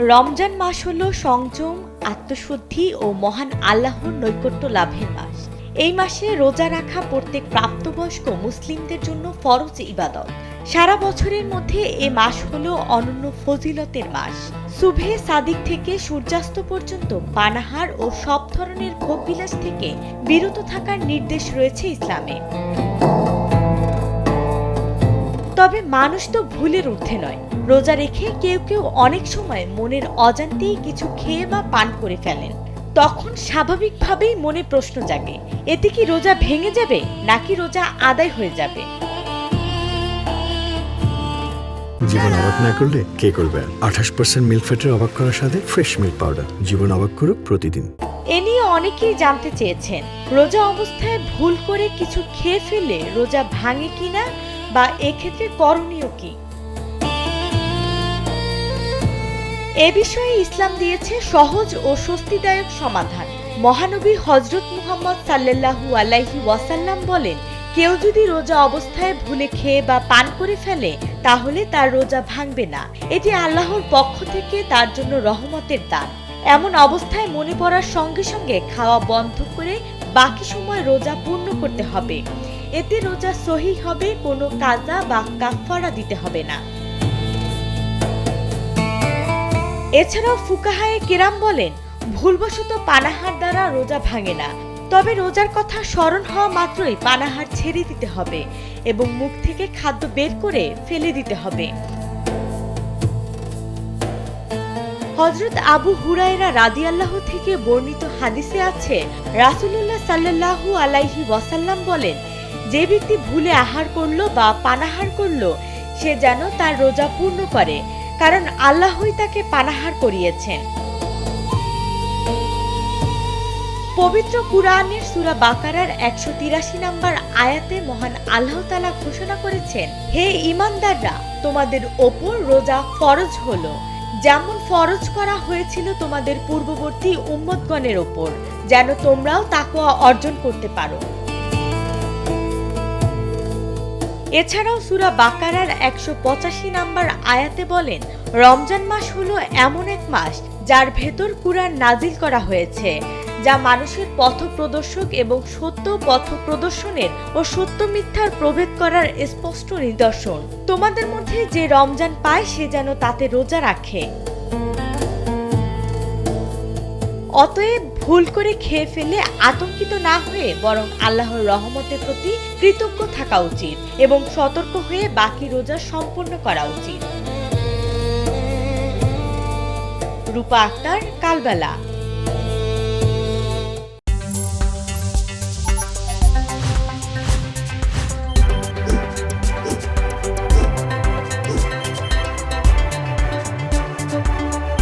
রমজান মাস হলো সংযম, আত্মশুদ্ধি ও মহান আল্লাহর নৈকট্য লাভের মাস। এই মাসে রোজা রাখা প্রত্যেক প্রাপ্তবয়স্ক মুসলিমদের জন্য ফরজ ইবাদত। সারা বছরের মধ্যে এ মাস হলো অনন্য ফজিলতের মাস। সুবহে সাদিক থেকে সূর্যাস্ত পর্যন্ত পানাহার ও সব ধরনের ভোগবিলাস থেকে বিরত থাকার নির্দেশ রয়েছে ইসলামে। তবে মানুষ তো ভুলের ঊর্ধ্বে নয়। রোজা রেখে কেউ কেউ অনেক সময় মনের অজান্তেই কিছু খেয়ে বা পান করে ফেলেন। তখন স্বাভাবিকভাবেই মনে প্রশ্ন জাগে, এতে কি রোজা ভেঙে যাবে নাকি রোজা আদায় হয়ে যাবে? জীবন অবাক না করলে কে করবে? 28% মিল্ক ফ্যাটের অবাক করার সাথে ফ্রেশ মিল্ক পাউডার। জীবন অবাক করুক প্রতিদিন। এ নিয়ে অনেকেই জানতে চেয়েছেন, রোজা অবস্থায় ভুল করে কিছু খেয়ে ফেললে রোজা ভাঙে কিনা বা এক্ষেত্রে করণীয় কি? এ বিষয়ে ইসলাম দিয়েছে সহজ ও স্বস্তিদায়ক সমাধান। মহানবী হযরত মুহাম্মদ সাল্লাল্লাহু আলাইহি ওয়াসাল্লাম বলেন, কেউ যদি রোজা অবস্থায় ভুলে খেয়ে বা পান করে ফেলে তাহলে তার রোজা ভাঙবে না। এটি আল্লাহর পক্ষ থেকে তার জন্য রহমতের দান। এমন অবস্থায় মনে পড়ার সঙ্গে সঙ্গে খাওয়া বন্ধ করে বাকি সময় রোজা পূর্ণ করতে হবে। এতে রোজা সহিহ হবে, কোনো কাজা বা কাফারা দিতে হবে না। এছাড়াও ফুকাহায়ে কেরাম বলেন, ভুলবশত পানাহার দ্বারা রোজা ভাঙে না, তবে রোজার কথা স্মরণ হওয়া মাত্রই পানাহার ছেড়ে দিতে হবে এবং মুখ থেকে খাদ্য বের করে ফেলে দিতে হবে। হযরত আবু হুরায়রা রাদিয়াল্লাহু থেকে বর্ণিত হাদিসে আছে, রাসূলুল্লাহ সাল্লাল্লাহু আলাইহি ওয়াসাল্লাম বলেন, যে ব্যক্তি ভুলে আহার করলো বা পানাহার করলো সে যেন তার রোজা পূর্ণ করে, কারণ আল্লাহই তাকে পানাহার করিয়েছেন। পবিত্র কুরআনের সূরা বাকারার 183 নম্বর আয়াতে মহান আল্লাহ তাআলা ঘোষণা করেছেন, হে ঈমানদাররা, তোমাদের ওপর রোজা ফরজ হলো, যেমন ফরজ করা হয়েছিল তোমাদের পূর্ববর্তী উম্মতগণের ওপর, যেন তোমরাও তাকওয়া অর্জন করতে পারো। এছাড়াও সূরা বাকারার 185 নম্বর আয়াতে বলেন, রমজান মাস হলো এমন এক মাস যার ভেতর কুরআন নাজিল করা হয়েছে, যা মানুষের পথ প্রদর্শক এবং সত্য পথ প্রদর্শনের ও সত্য মিথ্যার প্রভেদ করার স্পষ্ট নিদর্শন। তোমাদের মধ্যে যে রমজান পায় সে যেন তাতে রোজা রাখে। অতএব ভুল করে খেয়ে ফেলে আতঙ্কিত না হয়ে বরং আল্লাহর রহমতের প্রতি কৃতজ্ঞ থাকা উচিত এবং সতর্ক হয়ে বাকি রোজা সম্পন্ন করা উচিত। রূপা আক্তার, কালবেলা।